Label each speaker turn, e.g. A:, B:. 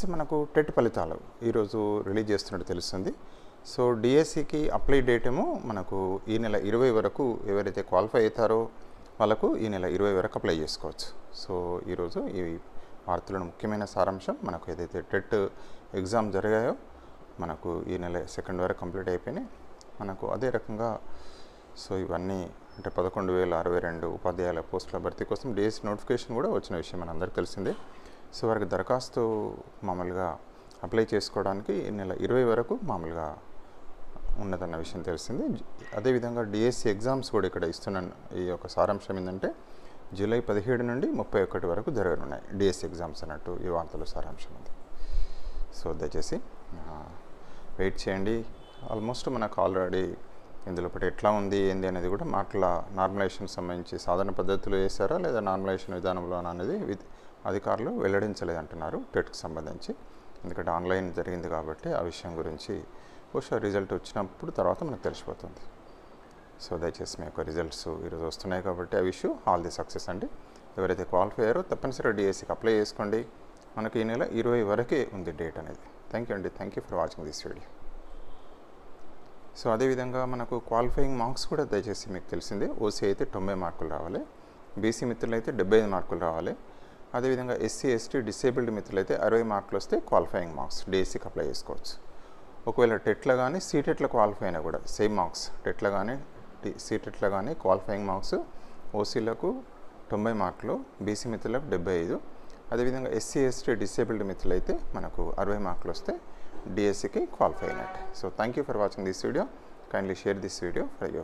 A: వచ్చేసి మనకు టెట్ ఫలితాలు ఈరోజు రిలీజ్ చేస్తున్నట్టు తెలుస్తుంది. సో డిఎస్సికి అప్లై డేట్ ఏమో మనకు ఈ నెల 20 వరకు ఎవరైతే క్వాలిఫై అవుతారో వాళ్ళకు ఈ నెల 20 వరకు అప్లై చేసుకోవచ్చు. సో ఈరోజు ఈ వార్తలను ముఖ్యమైన సారాంశం, మనకు ఏదైతే టెట్ ఎగ్జామ్ జరిగాయో మనకు ఈ నెల 2 వరకు కంప్లీట్ అయిపోయినాయి. మనకు అదే రకంగా సో ఇవన్నీ అంటే 11,062 ఉపాధ్యాయుల పోస్టుల భర్తీ కోసం డిఎస్సి నోటిఫికేషన్ కూడా వచ్చిన విషయం మనందరికీ తెలిసిందే. సో వారికి దరఖాస్తు మామూలుగా అప్లై చేసుకోవడానికి ఈ నెల 20 వరకు మామూలుగా ఉన్నదన్న విషయం తెలిసింది. అదేవిధంగా డిఎస్సి ఎగ్జామ్స్ కూడా ఇక్కడ ఇస్తున్న ఈ యొక్క సారాంశం ఏంటంటే జూలై 17 నుండి 31 వరకు జరగనున్నాయి డిఎస్సి ఎగ్జామ్స్ అన్నట్టు ఈ వార్తలో సారాంశం ఉంది. సో దయచేసి వెయిట్ చేయండి. ఆల్మోస్ట్ మనకు ఆల్రెడీ ఇందులో ఒకటి ఎట్లా ఉంది ఏంది అనేది కూడా మాటల నార్మలైజేషన్ సంబంధించి సాధారణ పద్ధతిలో వేసారా లేదా నార్మలైజేషన్ విధానంలో అనేది అధికారులు వెల్లడించలేదు అంటున్నారు టెట్కి సంబంధించి. ఎందుకంటే ఆన్లైన్ జరిగింది కాబట్టి ఆ విషయం గురించి బహుశా రిజల్ట్ వచ్చినప్పుడు తర్వాత మనకు తెలిసిపోతుంది. సో దయచేసి మీ యొక్క రిజల్ట్స్ ఈరోజు వస్తున్నాయి కాబట్టి ఆ విషయం ఆల్ ది సక్సెస్ అండి. ఎవరైతే క్వాలిఫై అయ్యారో తప్పనిసరిగా డిఎస్సికి అప్లై చేసుకోండి. మనకి ఈ నెల 20 వరకే ఉంది డేట్ అనేది. థ్యాంక్ యూ అండి. Thank you for watching this video. So అదేవిధంగా మనకు క్వాలిఫైయింగ్ మార్క్స్ కూడా దయచేసి మీకు తెలిసిందే. ఓసీ అయితే 90 మార్కులు రావాలి, బీసీ మిత్రులు అయితే 75 మార్కులు రావాలి. అదేవిధంగా ఎస్సీ ఎస్టీ డిసేబుల్డ్ మిత్రులు అయితే 60 మార్కులు వస్తే క్వాలిఫైయింగ్ మార్క్స్ డిఎస్సికి అప్లై చేసుకోవచ్చు. ఒకవేళ టెట్లో కానీ సీటెట్లో క్వాలిఫై అయినా కూడా సేమ్ మార్క్స్, టెట్లో కానీ సీటెట్లో కానీ క్వాలిఫైయింగ్ మార్క్స్ ఓసీలకు 90 మార్కులు, బీసీ మిత్రులకు 75. అదేవిధంగా ఎస్సీ ఎస్టీ డిసేబుల్డ్ మిత్రులు అయితే మనకు 60 మార్కులు వస్తే డిఎస్సికి క్వాలిఫై అయినట్టు. So thank you for watching this video. Kindly share this video for your